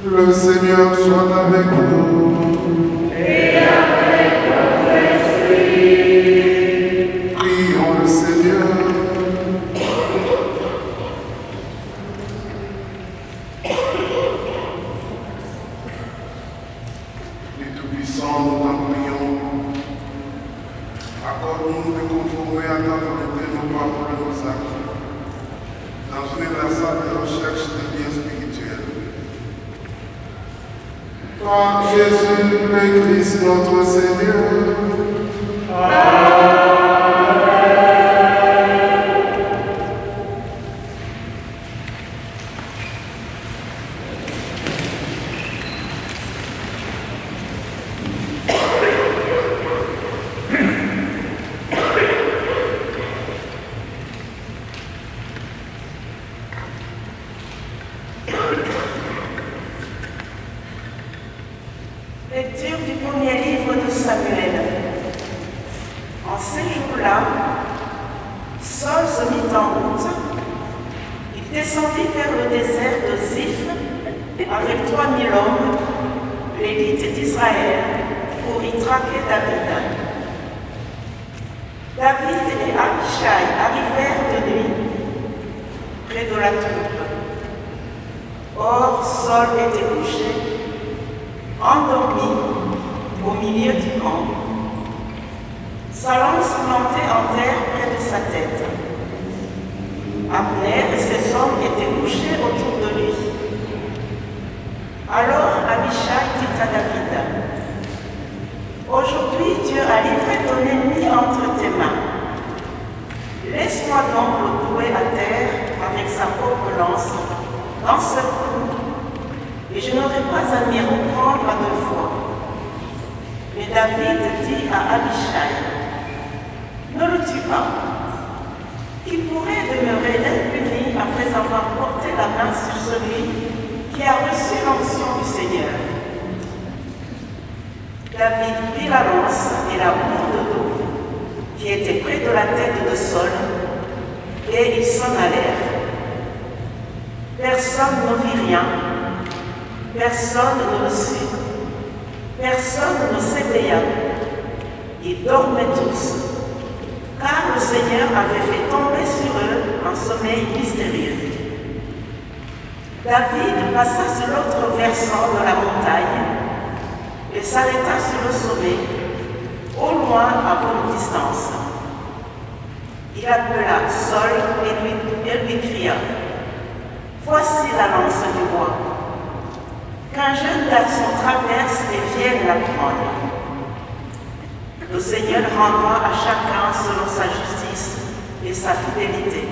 Le Seigneur soit avec vous. Et avec votre esprit. Prions le Seigneur. Les Tout-Puissants, nous t'en prions. Accorde-nous de conformer à ta volonté nos paroles et nos actes, dans une inlassable recherche de bien spirituel. Par Jésus le Christ notre Seigneur. Amen. Lecture du premier livre de Samuel. En ces jours-là, Saul se mit en route. Il descendit vers le désert de Ziph avec 3000 hommes, l'élite d'Israël, pour y traquer David. David et Abishai arrivèrent de nuit près de la troupe. Or, Saul était couché, endormi au milieu du camp, sa lance plantée en terre près de sa tête. Abner et ses hommes étaient couchés autour de lui. Alors Abishai dit à David, « Aujourd'hui Dieu a livré ton ennemi entre tes mains. Laisse-moi donc le clouer à terre avec sa propre lance dans ce clou, et je n'aurai pas à m'y reprendre à 2 fois. » Mais David dit à Abishai, « Ne le tue pas. Il pourrait demeurer impuni après avoir porté la main sur celui qui a reçu l'onction du Seigneur. » David prit la lance et la bourde d'eau qui était près de la tête de Saul, et ils s'en allèrent. Personne ne vit rien. Personne ne le sut. Personne ne s'éveilla. Ils dormaient tous, car le Seigneur avait fait tomber sur eux un sommeil mystérieux. David passa sur l'autre versant de la montagne et s'arrêta sur le sommet, au loin à bonne distance. Il appela Saul et lui cria, « Voici la lance du roi. Qu'un jeune garçon traverse et vienne la prendre. Le Seigneur rendra à chacun selon sa justice et sa fidélité.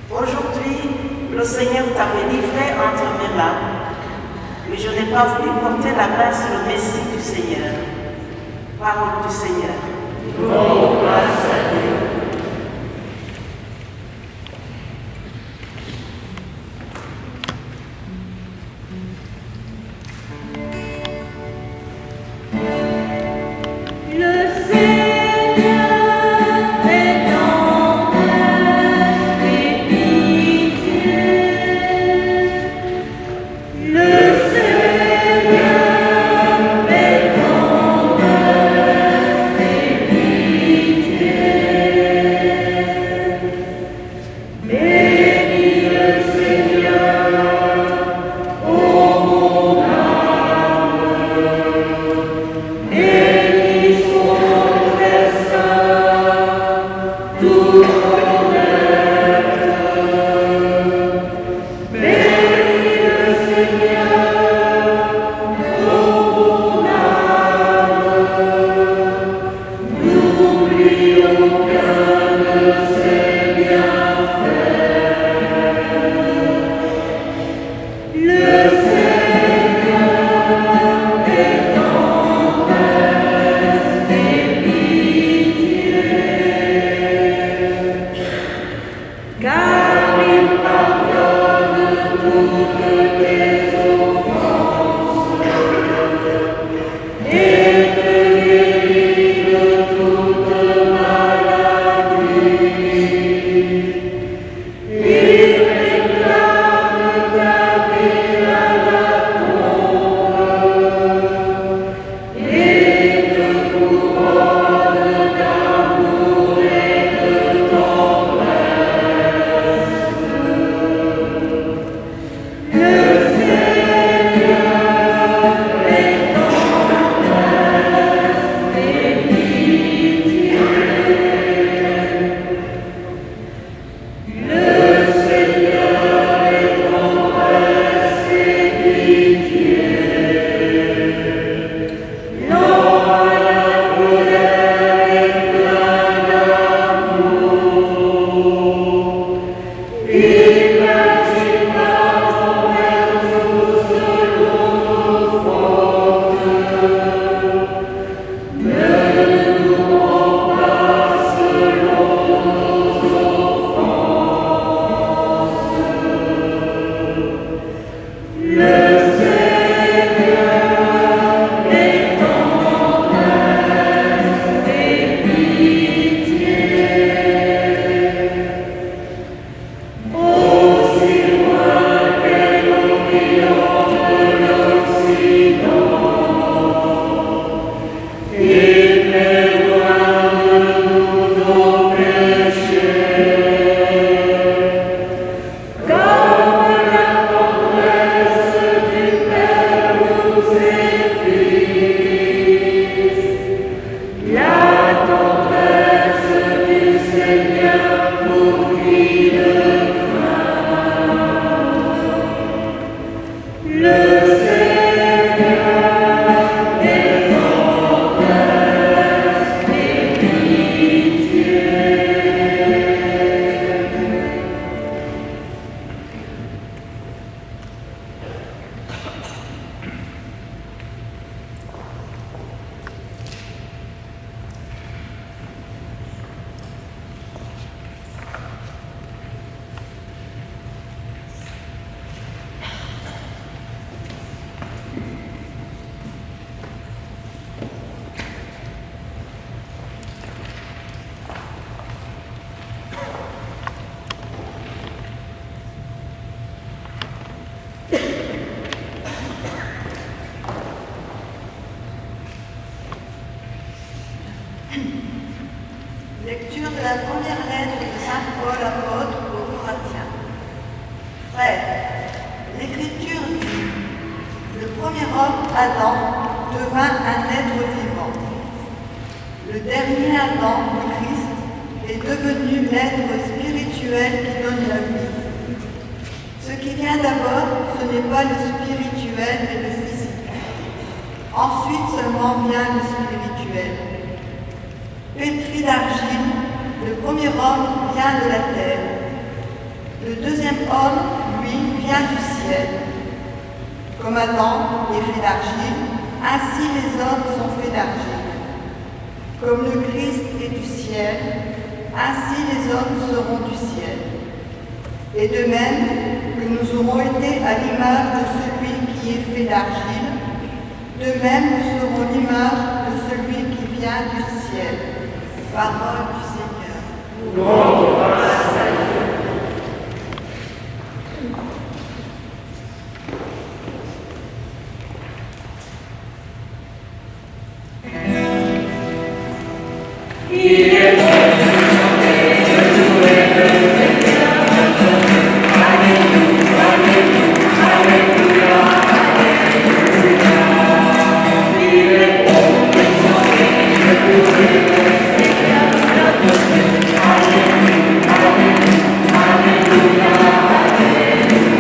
Aujourd'hui, le Seigneur t'avait livré entre mes mains, mais je n'ai pas voulu porter la main sur le Messie du Seigneur. » Parole du Seigneur. Oh, grâce à Dieu. Le Seigneur est dans Lecture de la première lettre de Saint Paul apôtre aux Corinthiens. Frères, l'Écriture dit: le premier homme, Adam, devint un être vivant. Le dernier Adam, le Christ, est devenu l'être spirituel qui donne la vie. Ce qui vient d'abord, ce n'est pas le spirituel mais le physique. Ensuite seulement vient le spirituel. Pétri d'argile, le premier homme vient de la terre. Le deuxième homme, lui, vient du ciel. Comme Adam est fait d'argile, ainsi les hommes sont faits d'argile. Comme le Christ est du ciel, ainsi les hommes seront du ciel. Et de même que nous aurons été à l'image de celui qui est fait d'argile, de même nous serons l'image de celui qui vient du ciel. Parole du Seigneur. Gloire à Dieu. Il est bon de louer le Seigneur, Alléluia, Alléluia, Alléluia, Alléluia. Il est bon de chanter, de louer le Seigneur, notre Dieu, Alléluia, Alléluia, Alléluia, Alléluia.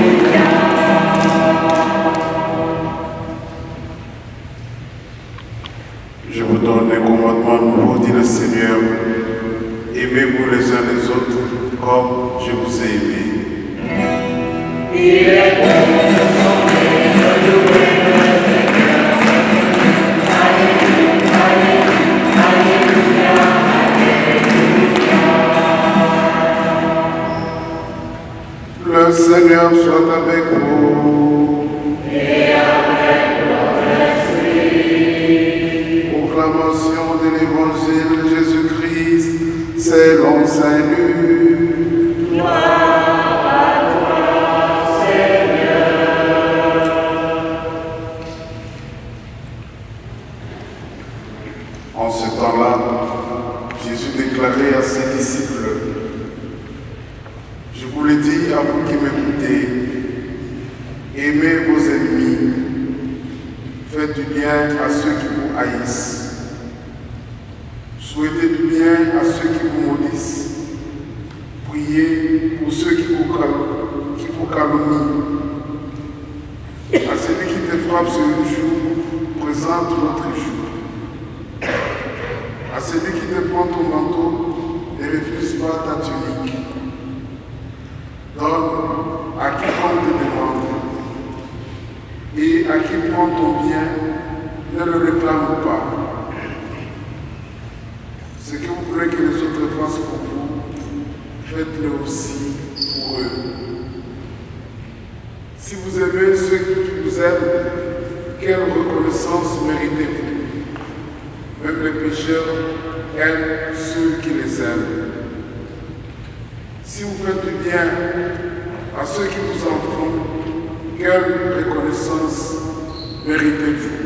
Je vous donne un commandement nouveau, dit le Seigneur. Aimez-vous les uns les autres comme je vous ai aimé. Il est bon de chanter, de louer le Seigneur, Alléluia, Alléluia, Alléluia, Alléluia. Le Seigneur soit avec vous. Et avec votre esprit. Proclamation de l'Évangile de Jésus-Christ selon Saint Luc. Gloire à toi, Seigneur. En ce temps-là, Jésus déclarait à ses disciples: je vous le dis à vous qui m'écoutez, aimez vos ennemis, faites du bien à ceux qui vous haïssent, souhaitez du bien à ceux qui vous maudissent, priez pour ceux qui vous calomnient. À celui qui te frappe sur une joue, présente l'autre joue. À celui qui te prend ton manteau, ne refuse pas ta tunique. Donne à quiconque te demande, et à qui prend ton bien, ne le réclame pas. Ce que vous voulez que les autres fassent pour vous, faites-le aussi pour eux. Si vous aimez ceux qui vous aiment, quelle reconnaissance méritez-vous? Même les pécheurs aiment ceux qui les aiment. Si vous faites du bien à ceux qui vous en font, quelle reconnaissance méritez-vous?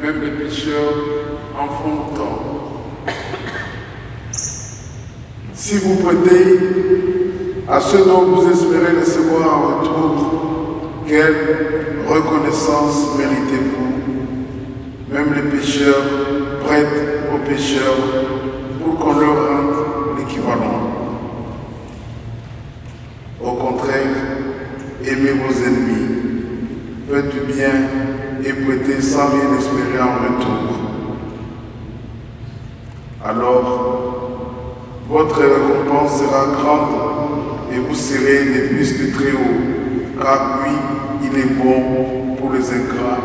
Même les pécheurs en font autant. Si vous prêtez à ceux dont vous espérez recevoir en retour, quelle reconnaissance méritez-vous? Même les pécheurs prêtent aux pécheurs pour qu'on leur rende l'équivalent. Au contraire, aimez vos ennemis, faites du bien et prêtez sans rien espérer en retour. Alors, votre récompense sera grande et vous serez les fils du Très-Haut, car lui, il est bon pour les ingrats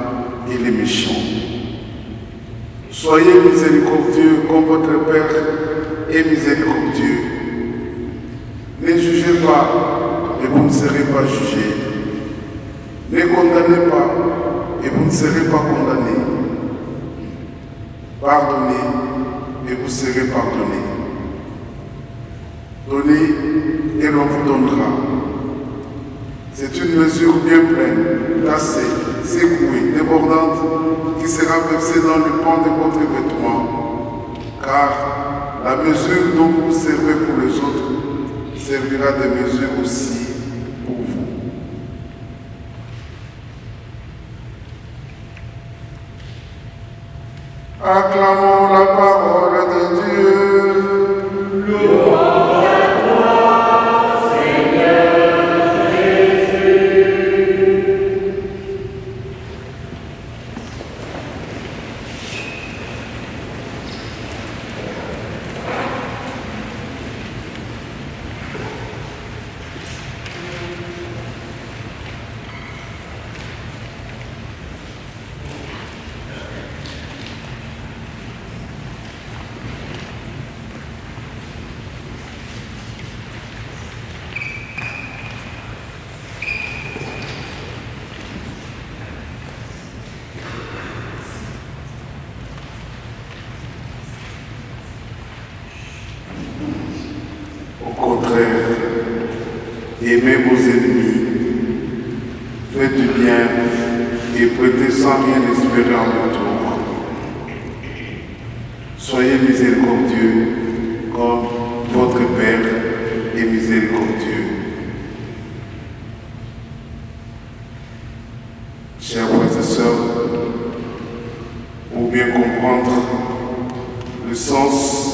et les méchants. Soyez miséricordieux comme votre Père est miséricordieux. Ne jugez pas et vous ne serez pas jugés. Ne condamnez pas et vous ne serez pas condamnés. Pardonnez et vous serez pardonnés. Donnez et l'on vous donnera. C'est une mesure bien pleine, tassée, secouée, débordante, qui sera versée dans le pan de votre vêtement. Car la mesure dont vous servez pour les autres servira de mesure aussi pour vous. Acclamons la parole de Dieu. Louange à toi, Seigneur Jésus. Au contraire, aimez vos ennemis, faites du bien et prêtez sans rien espérer en retour. Soyez miséricordieux comme votre Père est miséricordieux. Chers frères et sœurs, pour bien comprendre le sens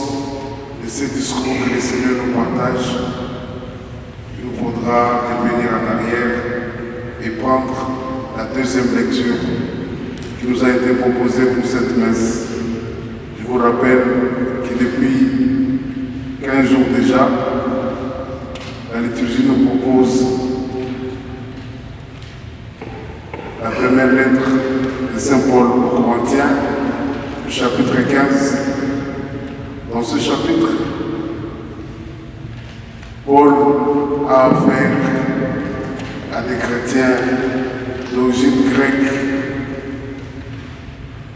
de ce discours que le Seigneur nous partage, il nous faudra revenir en arrière et prendre la deuxième lecture qui nous a été proposée pour cette messe. Je vous rappelle que depuis 15 jours déjà, la liturgie nous propose la première lettre de Saint Paul aux Corinthiens, le chapitre 15. Dans ce chapitre, Paul a affaire à des chrétiens d'origine grecque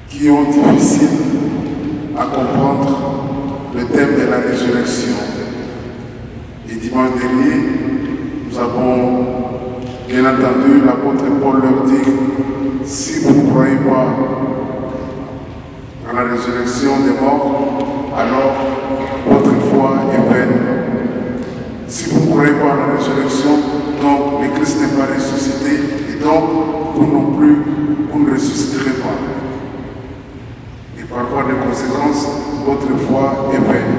qui ont difficile à comprendre le thème de la résurrection. Et dimanche dernier, nous avons bien entendu l'apôtre Paul leur dire, si vous ne croyez pas à la résurrection des morts, alors votre foi est vaine. Si vous ne croyez pas à la résurrection, donc le Christ n'est pas ressuscité, et donc vous non plus, vous ne ressusciterez pas. Et par voie de conséquence, votre foi est vaine.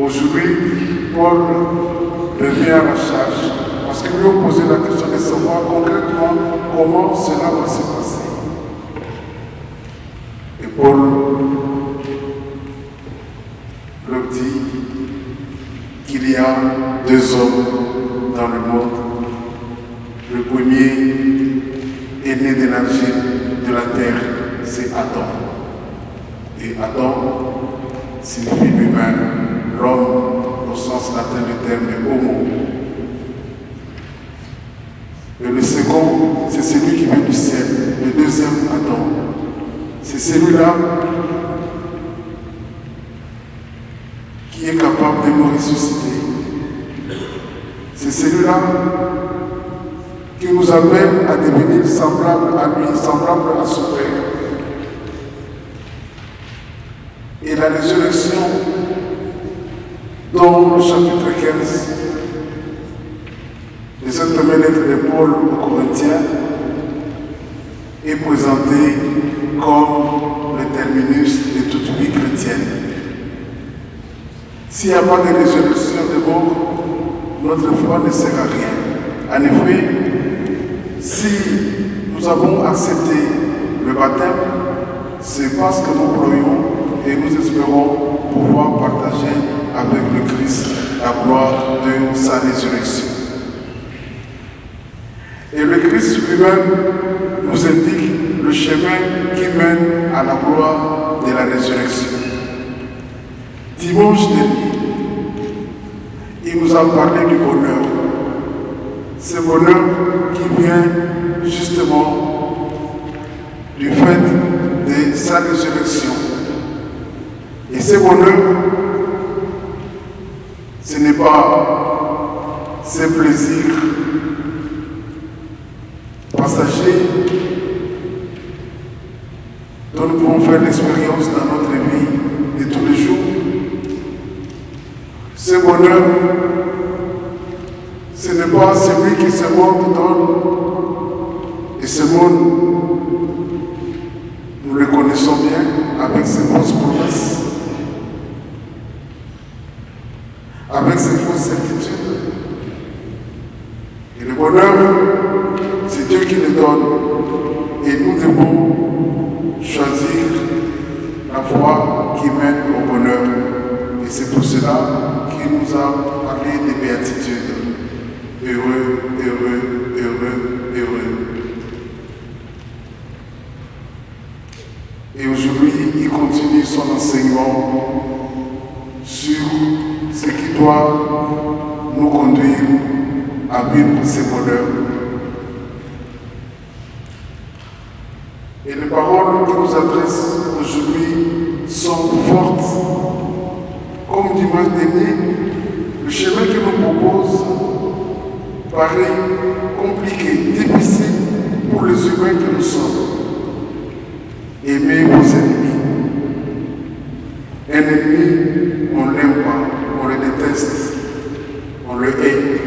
Aujourd'hui, Paul revient à la charge, parce qu'il lui a posé la question de savoir concrètement comment cela va se passer. Et Paul leur dit qu'il y a deux hommes dans le monde. Le premier est né de l'argile de la terre, c'est Adam. Et Adam signifie lui-même l'homme au sens latin du terme homo. Et le second, c'est celui qui vient du ciel, le deuxième Adam. C'est celui-là qui est capable de nous ressusciter. C'est celui-là qui nous amène à devenir semblable à lui, semblable à son Père. Et la résurrection, dans le chapitre 15 de cette première lettre de Paul aux Corinthiens, est présentée comme le terminus de toute vie chrétienne. S'il n'y a pas de résurrection de mort, notre foi ne sert à rien. En effet, si nous avons accepté le baptême, c'est parce que nous croyons et nous espérons pouvoir partager avec le Christ la gloire de sa résurrection. Et le Christ lui-même nous indique le chemin qui mène à la gloire de la résurrection. Dimanche dernier, il nous a parlé du bonheur. Ce bonheur qui vient justement du fait de sa résurrection. Et ce bonheur, ce n'est pas ce plaisir passager dont nous pouvons faire l'expérience dans notre vie de tous Ce bonheur, ce n'est pas celui qui ce monde donne. Et ce monde, nous le connaissons bien avec ses fausses promesses, avec ses fausses certitudes. Et le bonheur, c'est Dieu qui le donne. Et nous devons choisir la voie qui mène au bonheur. Et c'est pour cela qu'il nous a parlé des béatitudes. Heureux, heureux, heureux, heureux. Et aujourd'hui, il continue son enseignement sur ce qui doit nous conduire à vivre ces bonheurs. Et les paroles qu'il nous adresse aujourd'hui sont fortes. Comme dimanche dernier, le chemin qu'il nous propose paraît compliqué, difficile pour les humains que nous sommes. Aimez vos ennemis. Un ennemi, on ne l'aime pas, on le déteste, on le hait.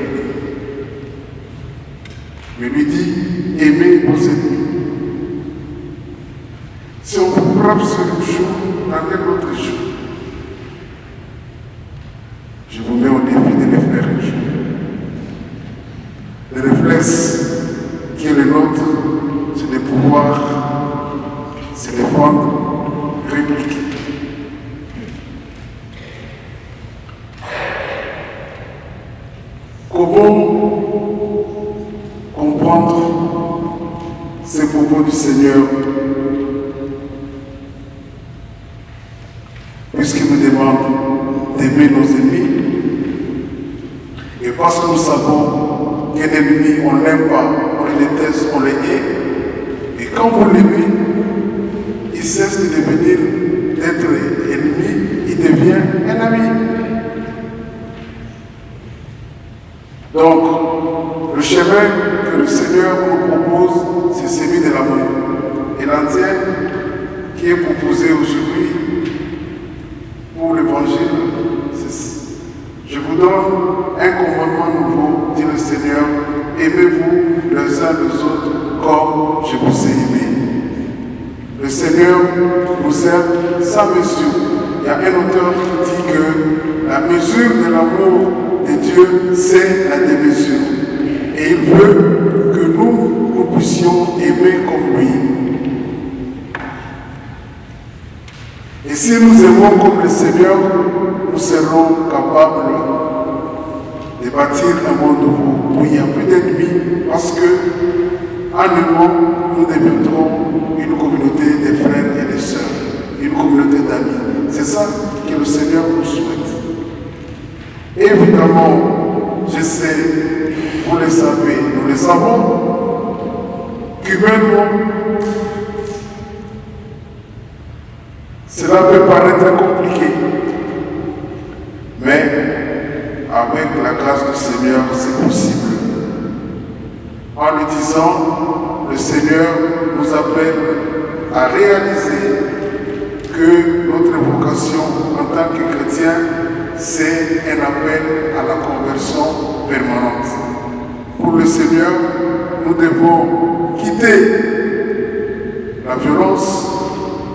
Mais lui dit, aimez vos ennemis. Si on vous frappe sur le jour, dans quel autre jour? Je vous mets au défi de les faire un jour. Le réflexe qui est le nôtre, c'est de pouvoir se défendre, répliquer. Comment comprendre ces propos du Seigneur, puisqu'il nous demande d'aimer nos ennemis? Et parce que nous savons qu'un ennemi, on ne l'aime pas, on le déteste, on le hait. Et quand vous l'aimez, il cesse de devenir d'être ennemi, il devient un ami. Donc, le chemin que le Seigneur nous propose, c'est celui de l'amour. Et l'antenne qui est proposée aujourd'hui pour l'évangile, c'est: je vous donne un commandement nouveau, dit le Seigneur, aimez-vous les uns les autres comme je vous ai aimé. Le Seigneur nous aime sans mesure. Il y a un auteur qui dit que la mesure de l'amour de Dieu, c'est la démesure. Et il veut que nous puissions aimer comme lui. Et si nous aimons comme le Seigneur, nous serons capables de bâtir un monde nouveau où il n'y a plus d'ennemis, parce que en aimant, nous deviendrons une communauté de frères et de sœurs, une communauté d'amis. C'est ça que le Seigneur nous souhaite. Évidemment, je sais, vous le savez, nous le savons, qu'humainement, cela peut paraître compliqué, mais avec la grâce du Seigneur, c'est possible. En le disant, le Seigneur nous appelle à réaliser que notre vocation en tant que chrétien, c'est un appel à la conversion permanente. Pour le Seigneur, nous devons quitter la violence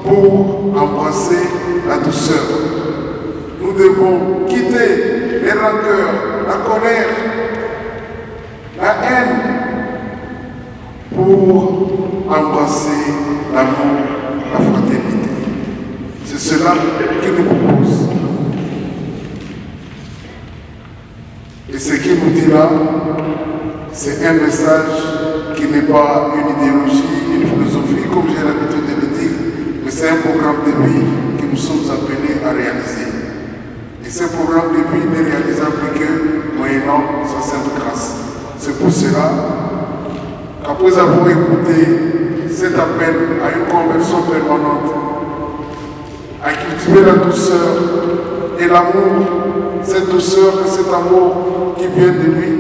pour embrasser la douceur. Nous devons quitter les rancœurs, la colère, la haine, pour embrasser l'amour, la fraternité. C'est cela qu'il nous propose. Et ce qu'il nous dit là, c'est un message qui n'est pas une idéologie, une philosophie, comme j'ai l'habitude de le dire, mais c'est un programme de vie que nous sommes appelés à réaliser. Et ce programme de vie n'est réalisable que moyennant sa sainte grâce. C'est pour cela qu'après avoir écouté cet appel à une conversion permanente, à cultiver la douceur et l'amour, cette douceur et cet amour qui vient de lui,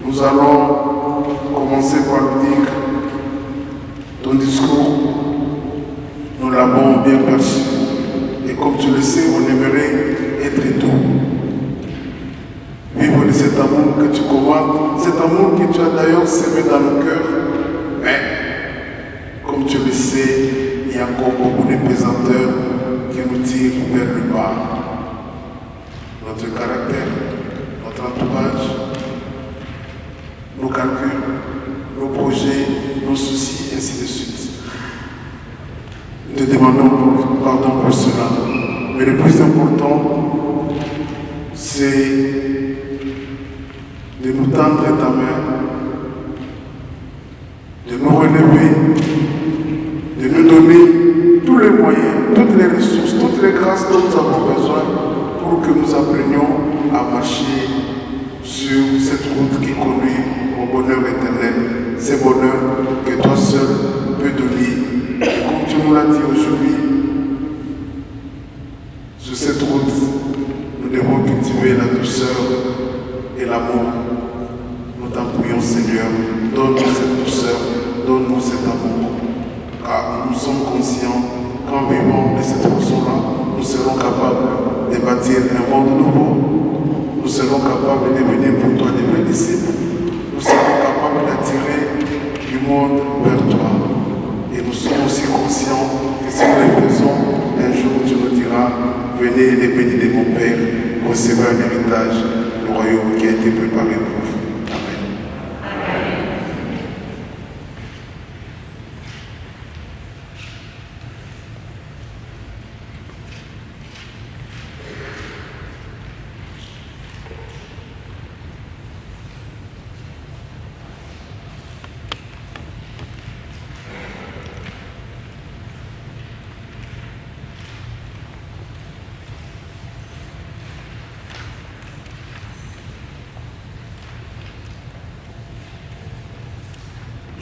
nous allons commencer par lui dire: ton discours, nous l'avons bien perçu. Et comme tu le sais, on aimerait être tout. amour que tu commandes, cet amour que tu as d'ailleurs semé dans nos cœurs. Mais, comme tu le sais, il y a encore beaucoup de pesanteurs qui nous tirent vers le bas. Notre caractère, notre entourage, nos calculs, nos projets, nos soucis, ainsi de suite. Nous te demandons pardon pour cela. Mais le plus important, c'est de nous tendre ta main, de nous relever, de nous donner tous les moyens, toutes les ressources, toutes les grâces dont nous avons besoin pour que nous apprenions à marcher sur cette route qui conduit au bonheur éternel, ces bonheurs que toi seul peux donner. Et comme tu nous l'as dit aujourd'hui, sur cette route, nous devons cultiver la douceur et l'amour. Nous t'en prions, Seigneur, donne-nous cette douceur, donne-nous cet amour. Car nous sommes conscients qu'en vivant de cette façon-là, nous serons capables de bâtir un monde nouveau. Nous serons capables de devenir pour toi des vrais disciples. Nous serons capables d'attirer du monde vers toi. Et nous sommes aussi conscients que si nous le faisons, un jour tu nous diras, venez les bénis de mon Père, recevez un héritage, le royaume qui a été préparé pour vous.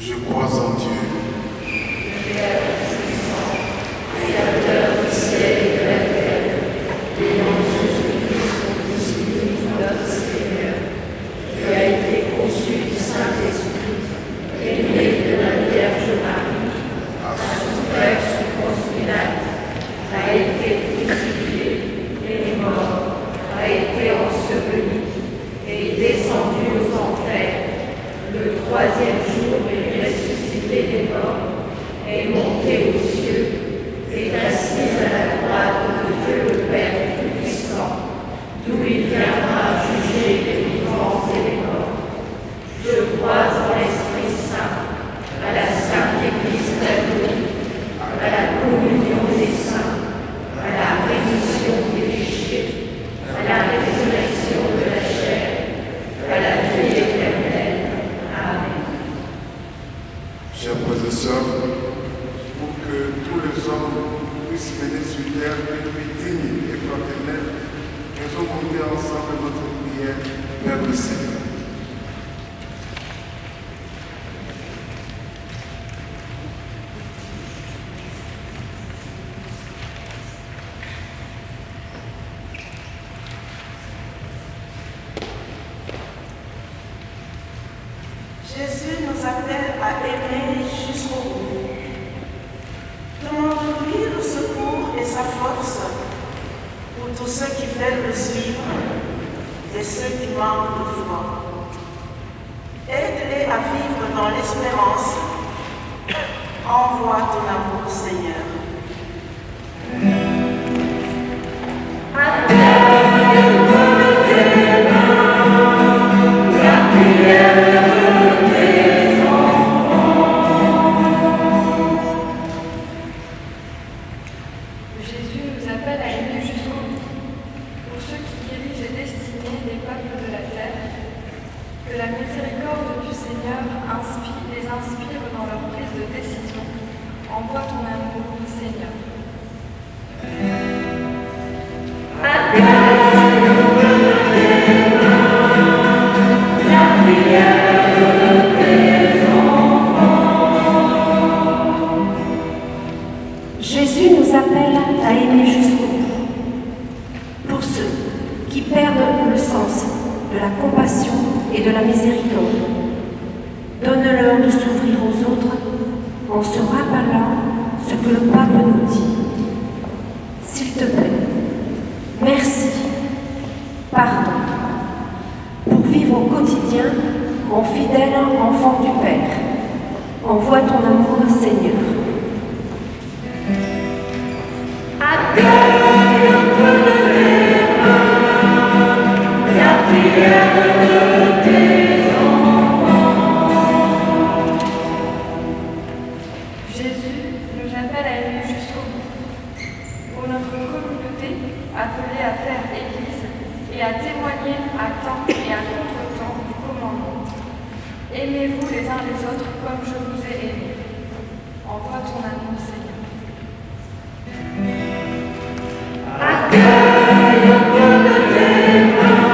Je crois en Dieu, Créateur du ciel et de la terre, et en Jésus-Christ, son Fils unique, notre Seigneur, qui a été conçu du Saint-Esprit, et né de la Vierge Marie, a souffert sous Ponce Pilate, a été crucifié et est mort, a été enseveli et est descendu aux enfers. Le troisième jour, il est ressuscité des morts, est monté aux cieux, est assis à la droite de Dieu le Père Tout-Puissant, d'où il viendra juger les vivants et les morts. Je crois en l'Esprit Saint, à la Sainte Église catholique, à la communion des saints, à la rémission des péchés, à la résurrection de la chair, à la vie éternelle. Amen. chers frères et sœurs, pour que tous les hommes puissent mener sur terre une vie digne et fraternelle, nous allons monter ensemble notre prière vers le Seigneur. Jésus nous appelle à aimer jusqu'au bout. Demandons-lui le secours et sa force pour tous ceux qui veulent le suivre et ceux qui manquent de foi. Aide-les à vivre dans l'espérance. Envoie ton amour, Seigneur. Jésus nous appelle à aimer jusqu'au bout. Pour ceux qui dirigent les destinées des peuples de la terre, que la miséricorde du Seigneur les inspire dans leur prise de décision. Envoie ton amour, Seigneur. Jésus nous appelle à aimer jusqu'au bout. Pour ceux qui perdent le sens de la compassion et de la miséricorde, donne-leur de s'ouvrir aux autres en se rappelant ce que le pape nous dit. S'il te plaît, merci, pardon, pour vivre mon fidèle enfant du Père. Envoie ton amour, Seigneur. Accueille auprès de tes mains la prière de tes enfants. Jésus nous appelle à aimer jusqu'au bout. Pour notre communauté, appelée à faire Église et à témoigner à temps et à contre-temps du commandement. Aimez-vous les uns les autres comme je vous ai aimés. Envoie ton amour, Seigneur. Accueille auprès de tes mains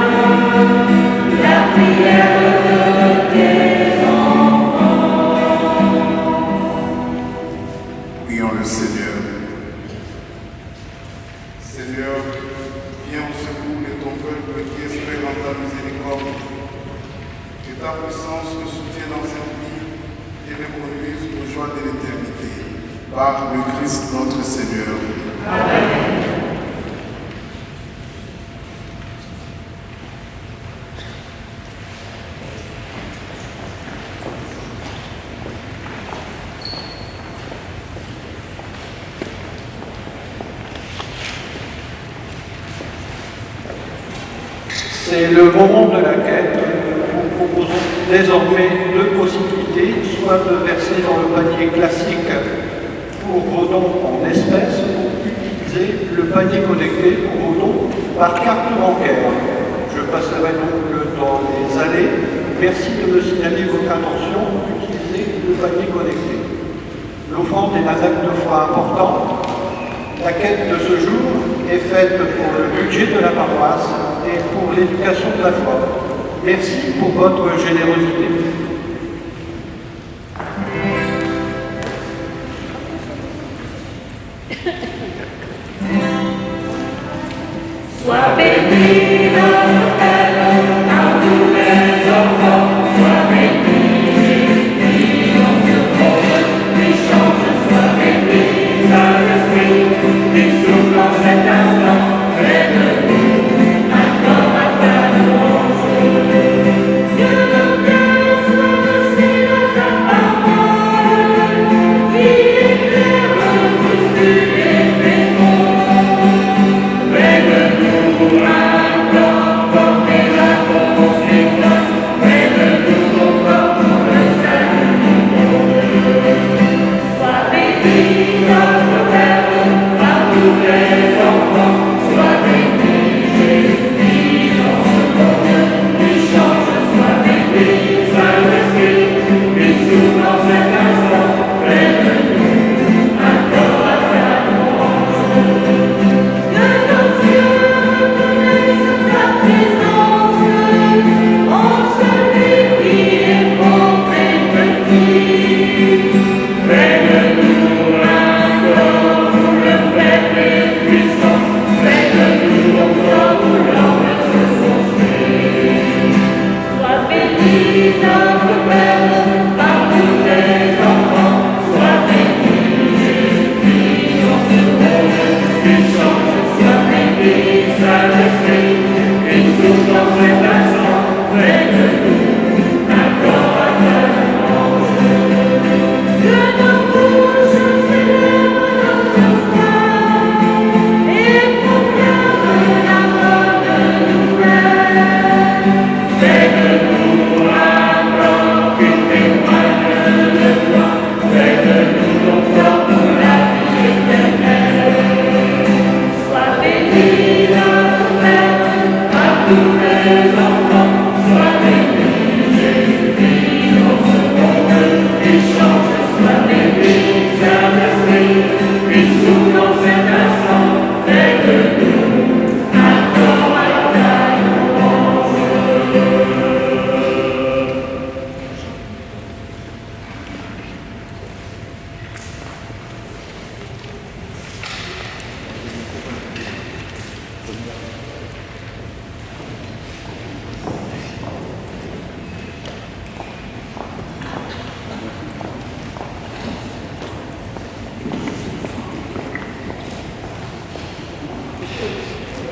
la prière de tes enfants. Prions le Seigneur. Seigneur, viens au secours de ton peuple qui espère en ta miséricorde. Que ta puissance le soutienne dans cette vie et le conduise aux joies de l'éternité. Par le Christ notre Seigneur. Amen. C'est le moment de la quête. Nous proposons désormais deux possibilités, soit de verser dans le panier classique pour vos dons en espèces ou utiliser le panier connecté pour vos dons par carte bancaire. Je passerai donc dans les allées. Merci de me signaler votre intention d'utiliser le panier connecté. L'offrande est un acte de foi important. La quête de ce jour est faite pour le budget de la paroisse et pour l'éducation de la foi. Merci pour votre générosité. Sois béni notre Père, par tous les enfants. Sois béni, Jésus, dans ce monde qui change. Sois béni, Saint-Esprit, qui souffle en cet instant. Près de nous, encore à ta louange. Que nos cœurs soient bercés de ta parole, qui éclaire le bouscule et fait près de nous, encore porter la cause des cœurs. Près de nous, encore pour le salut du monde. Sois béni, notre Père, par tous les enfants. Sois béni, Jésus, dans ce monde qui change. Sois béni, Saint-Esprit, qui souffle en cet instant. Près de nous, encore à ta louange. Que nos yeux reconnaissent ta présence en celui qui est pauvre et petit. Près de nous, encore pour le faible et puissant. Près de nous, encore pour l'homme se construit. Sois béni, notre Père, par tous les enfants. Sois béni, Jésus, dans ce monde qui change. Sois béni, Saint-Esprit, qui souffle en cet instant. Près de nous, encore à ta louange. Que nos bouches célèbrent notre foi et proclament la bonne nouvelle. Près de nous, encore qui témoigne de toi. Près de nous, encore pour la vie éternelle. Sois béni, notre Père, par tous les enfants. Sois béni, Jésus, dans ce monde qui change. Sois béni, Saint-Esprit, qui souffle en cet instant. Près de nous, encore à ta louange.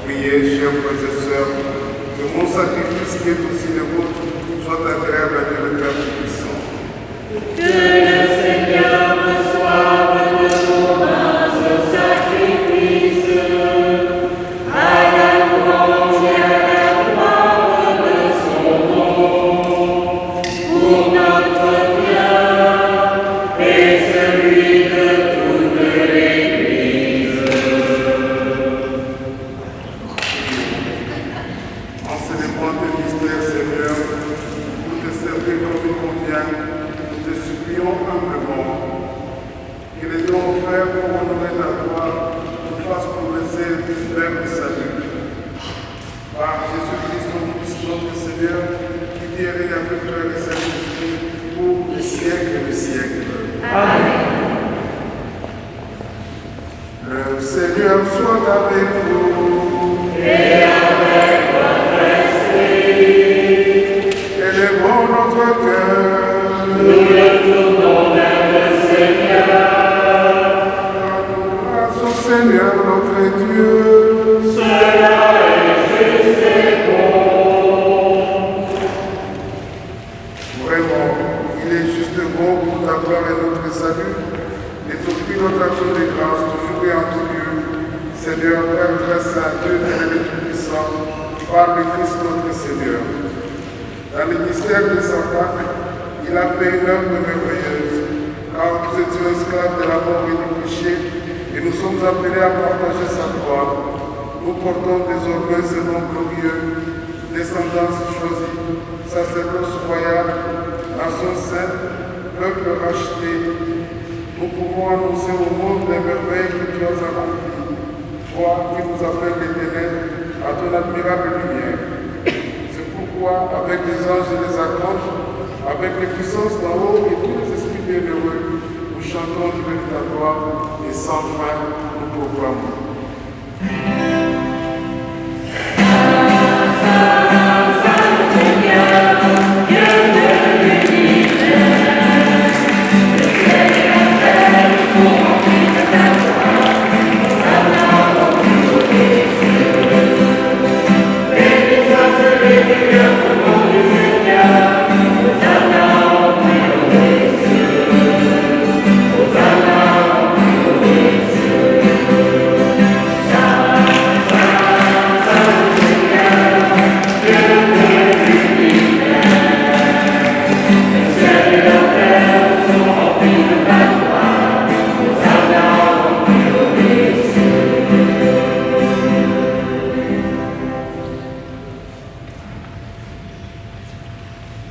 Priez, chers frères et sœurs, que que mon sacrifice qui est aussi le vôtre soit agréable à Dieu le Père Tout-Puissant. Que le Seigneur reçoive de vos mains ce sacrifice à la louange et à la gloire de son nom, pour notre bien et celui de toute l'Église. En célébrant tes mystères, Seigneur, pour te servir comme il convient, nous te supplions humblement que les dons offerts pour honorer ta gloire nous fassent progresser vers le salut. Par Jésus-Christ, ton Fils, notre Seigneur, qui dit et règne avec toi et le Saint-Esprit pour les siècles et les siècles. Amen. Le Seigneur soit avec vous. Et avec votre esprit, Élevons notre cœur. nous le tournons vers le Seigneur. Grâce au Seigneur notre Dieu. Cela est juste et bon. Vraiment, il est juste bon pour ta gloire et notre salut, et t'offrir notre action de grâce toujours et en tout lieu. Seigneur, Père très saint, Dieu éternel et tout-puissant, par le Christ notre Seigneur. Dans le mystère de sa Pâque, il a fait une œuvre merveilleuse, car nous étions esclaves de la mort et du péché, et nous sommes appelés à partager sa gloire. Nous portons désormais ce nom glorieux, descendance choisie, sacerdoce royal, nation sainte, peuple racheté. Nous pouvons annoncer au monde les merveilles que tu as accomplies, toi qui nous appelles les ténèbres à ton admirable lumière. C'est pourquoi, avec les anges et les archanges, avec les puissances d'en haut et tous les esprits bienheureux, nous chantons du de ta gloire et sans fin nous proclamons.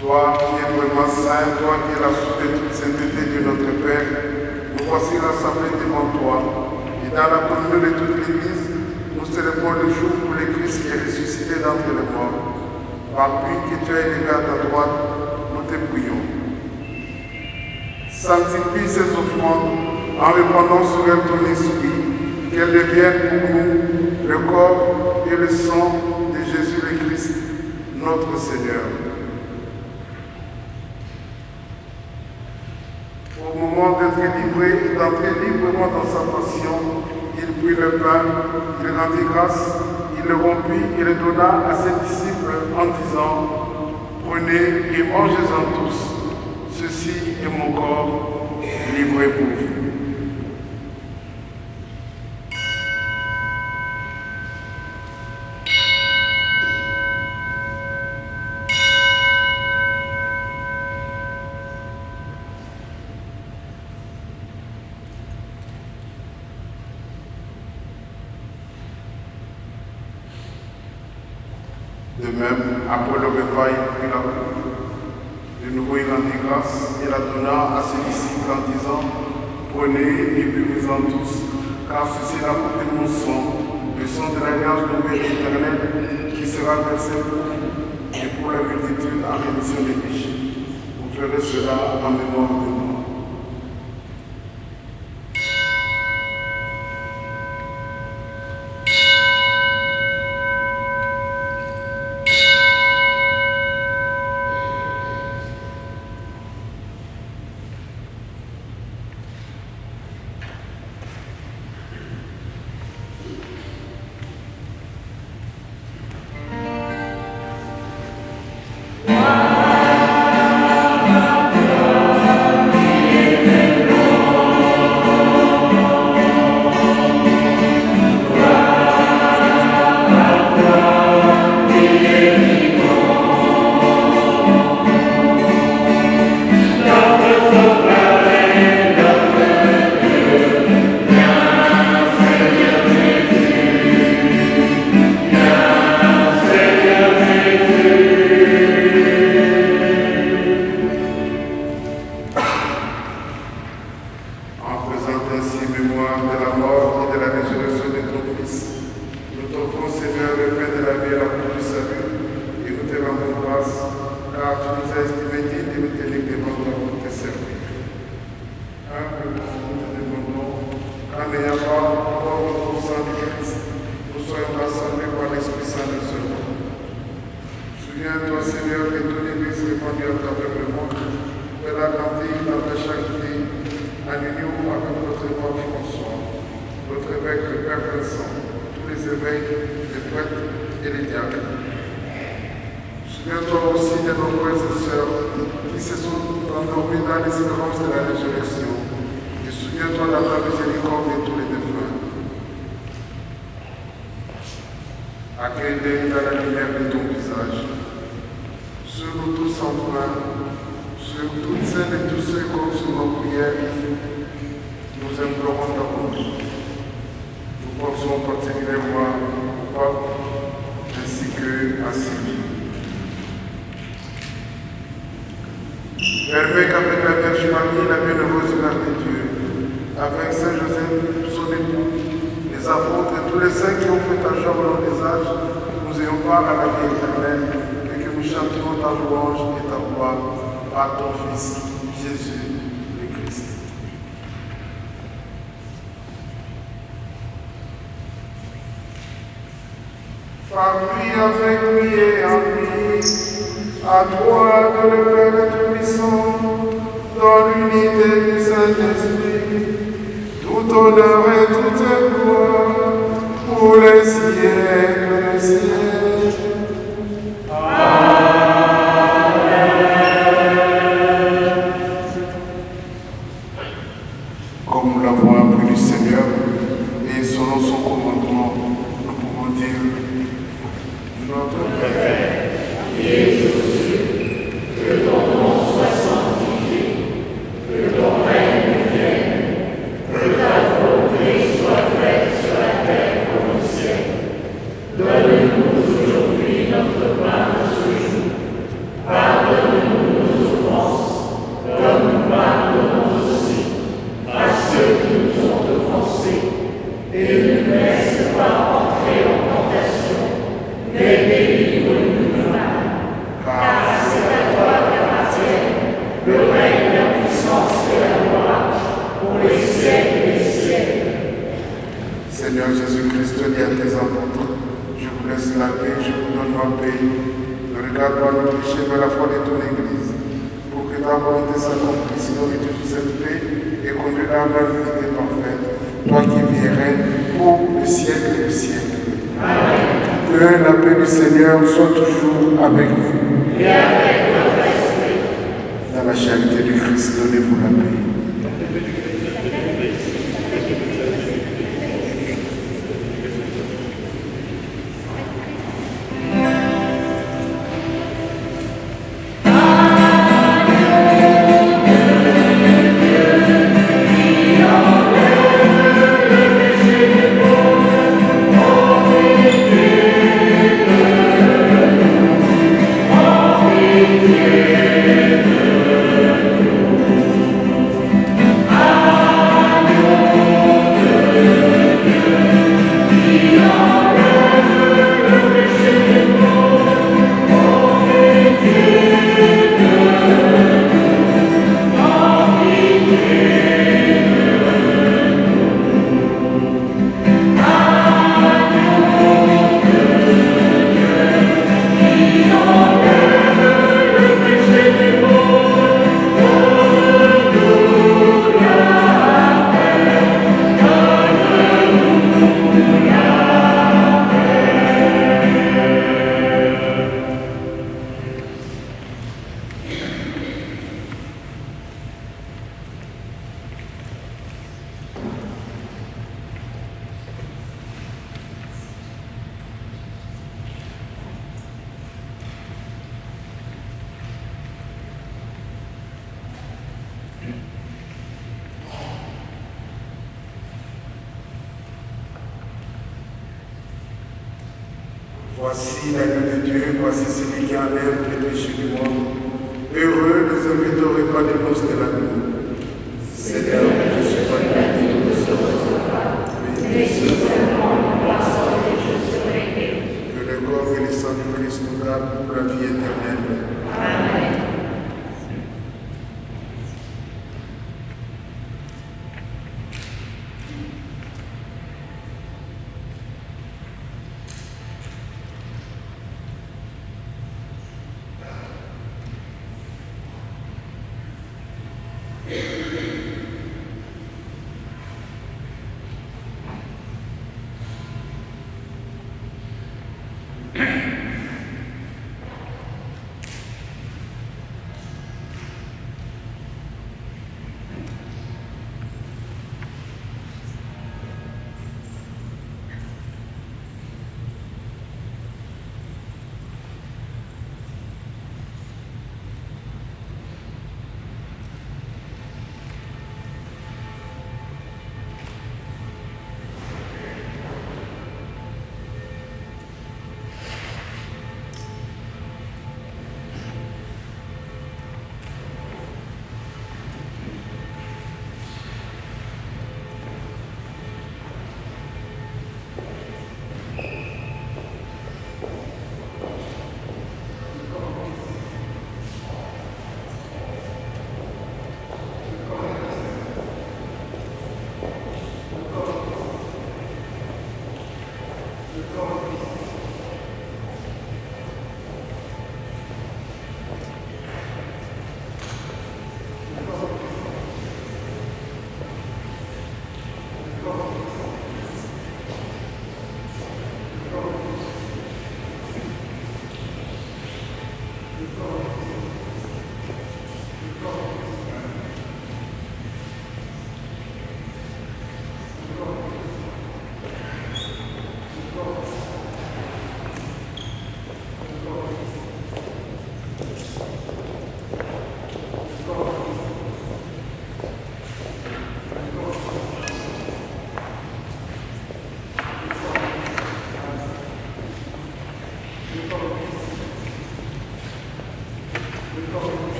Toi qui es vraiment saint, toi qui es la source de toute sainteté de notre Père, nous voici rassemblés devant toi. Et dans la communion de toute l'Église, nous célébrons le jour où le Christ qui est ressuscité d'entre les morts. Par lui que tu as élevé à ta droite, nous te prions. Sanctifie ces offrandes en répandant sur elles ton esprit, qu'elles deviennent pour nous le corps et le sang de Jésus le Christ, notre Seigneur. Au moment d'être livré, d'entrer librement dans sa passion, il prit le pain, il rendit grâce, il le rompit et le donna à ses disciples en disant: Prenez et mangez-en tous, ceci est mon corps livré pour vous. De même, après le repas, il prit la coupe. De nouveau, il rendit grâce et la donna à ses disciples en disant: Prenez et buvez-en tous, car ceci est la coupe de mon sang, le sang de l'alliance nouvelle et éternelle, qui sera versé pour vous et pour la multitude en rémission des péchés. Vous ferez cela en mémoire de moi. t'offrons, Seigneur, le pain de la vie et la coupe du salut, et nous te rendons grâce, car tu nous as estimés dignes de nous tenir devant toi pour te servir. Humblement, nous te demandons, qu'en n'ayant pas encore le sang du Christ, nous soyons rassemblés par l'Esprit Saint de ce monde. Souviens-toi, Seigneur, que toute l'Église répandue à travers le monde peut l'agrandir dans ta charité, en union avec notre évêque François, notre évêque le Père Vincent, tous les évêques, les prêtres et les diacres. Souviens-toi aussi de nos frères et sœurs qui se sont endormis dans l'espérance de la résurrection. Et souviens-toi de la miséricorde de tous les défunts. Accueille-les dans la lumière de ton visage. Sur nous tous enfin, sur toutes celles et tous ceux qui sur nos prières, nous implorons ta bonté. Nous pensons particulièrement au pape ainsi qu'à ses vies. Permets qu'avec la Vierge Marie, la bienheureuse Mère de Dieu, avec Saint Joseph, son époux, les apôtres et tous les saints qui ont fait ta joie au long des âges, nous ayons part à la vie éternelle et que nous chantions ta louange et ta gloire par ton Fils, Jésus le Christ. Par lui, avec lui et en lui, à toi, de le Père Tout-Puissant, dans l'unité du Saint-Esprit, tout honneur et toute gloire, pour les siècles des siècles. Comme nous l'avons appris du Seigneur, et selon son commandement, nous pouvons dire notre Père, qui es aux cieux, que ton nom soit sanctifié, que ton règne vienne, que ta volonté soit faite sur la terre comme au ciel. Donne-nous aujourd'hui notre pain de ce jour. Pardonne-nous nos offenses, comme nous pardonnons aussi à ceux qui nous ont offensés. Et ne nous laisse pas entrer en tentation, mais délivre-nous du mal. Car c'est à toi qu'appartiennent le règne, la puissance et la gloire pour les siècles des siècles. Seigneur Jésus-Christ, dis à tes apôtres, je vous laisse la paix, je vous donne ma paix. Ne regarde pas nos péchés, mais la foi de ton Église, pour que ta volonté s'accomplisse dans toute cette paix et conduise dans la vérité parfaite. Toi qui vis et règnes pour le siècle des siècles. Amen. Que la paix du Seigneur soit toujours avec vous. Et avec votre esprit. Dans la charité du Christ, donnez-vous la paix. Voici l'agneau de Dieu, voici celui qui enlève les péchés du monde. Heureux les invités au repas des noces de l'agneau. Seigneur, je suis pas digne de ce recevoir, mais si seulement une parole et je serai la vie éternelle. Amen.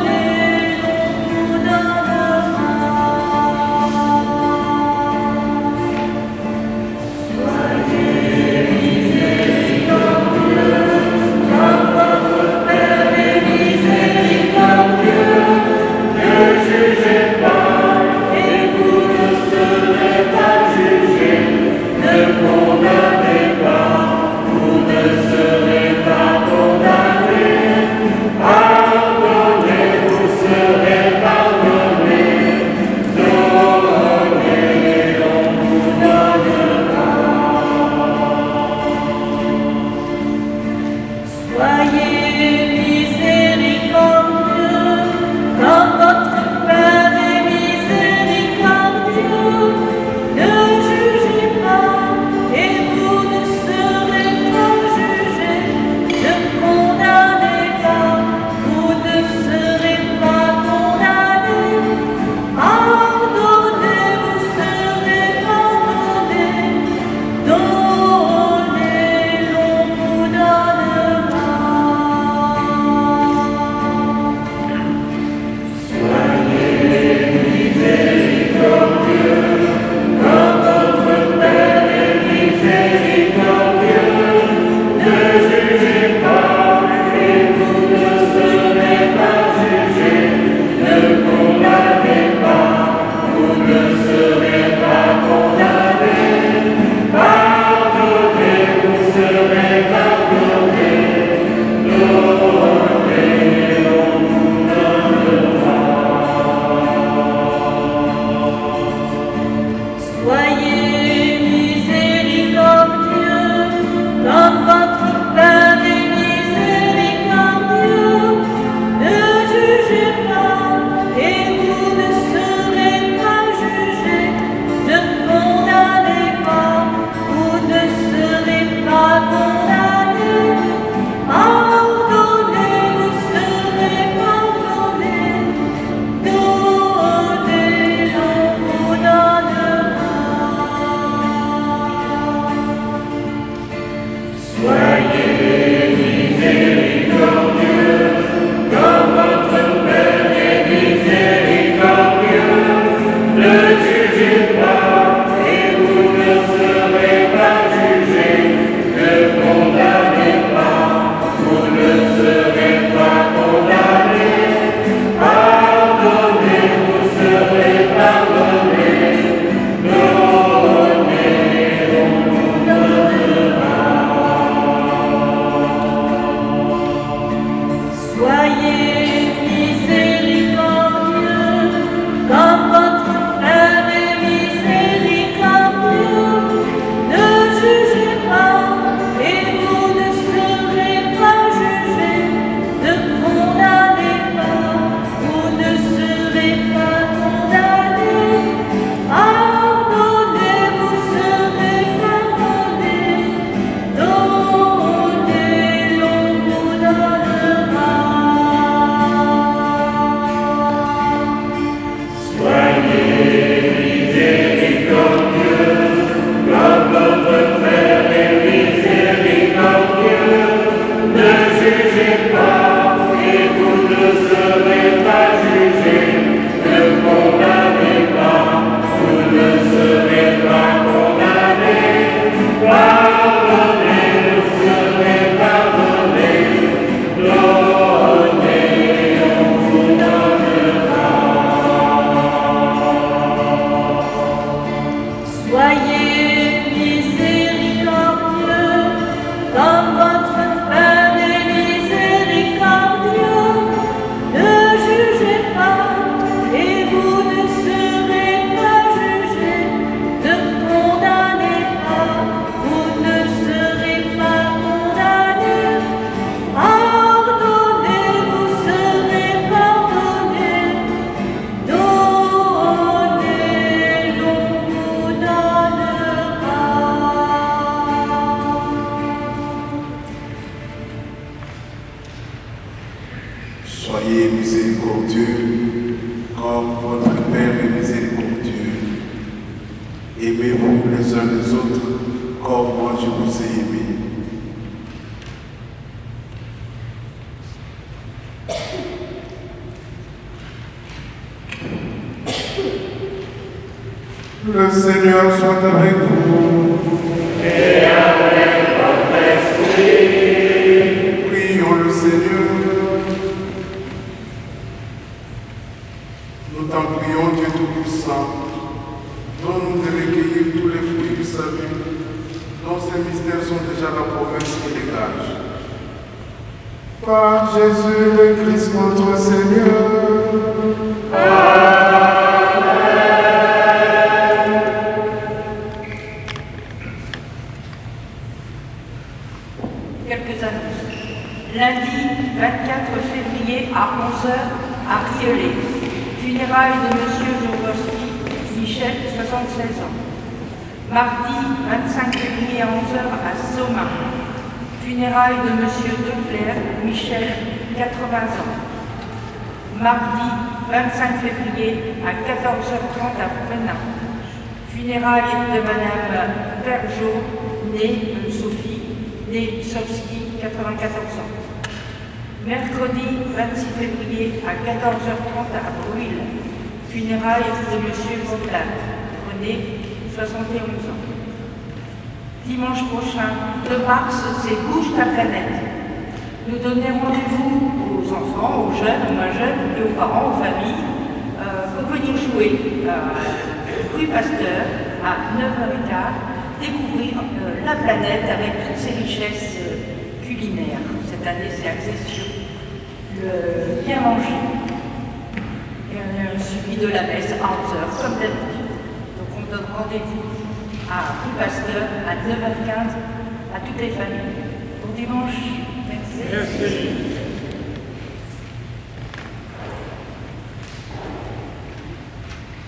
Donnez-nous, donnera. Notre Père et miséricordieux, aimez-vous les uns les autres comme moi je vous ai aimé. Le Seigneur soit avec vous. Et avec votre esprit. Prions le Seigneur. Nous t'en prions, Dieu Tout-Puissant. Donne-nous de recueillir tous les fruits du salut, dont ces mystères sont déjà la promesse qui dégage. Par Jésus le Christ, notre Seigneur. Quelques annonces. Lundi 24 février à 11h à Rieulé. Funérailles de M. Jodorowsky, Michel, 76 ans. Mardi 25 février à 11h à Soma. Funérailles de M. Defler, Michel, 80 ans. Mardi 25 février à 14h30 à Frenin. Funérailles de Mme Bergeau, née Sophie, née Sovski, 94 ans. Mercredi 26 février à 14h30 à Bruil. Funérailles de M. Bogdan, René, 71 ans. Dimanche prochain, 2 mars, c'est Bouge ta planète. Nous donnons rendez-vous aux enfants, aux jeunes, aux moins jeunes et aux parents, aux familles, pour venir jouer rue Pasteur à 9h15, découvrir la planète avec toutes ses richesses culinaires. Cette année, c'est axé sur le bien manger. Suivi de la messe à 11h, comme d'habitude. Donc on donne rendez-vous à rue Pasteur à 9h15 à toutes les familles. Bon dimanche. Merci.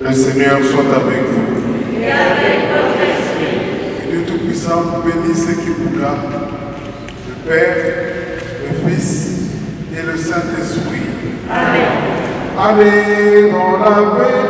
Le Seigneur soit avec vous. Et avec votre esprit. Que Dieu Tout-Puissant vous bénisse et qui vous garde. Le Père, le Fils et le Saint-Esprit. Amen. Allez dans la paix.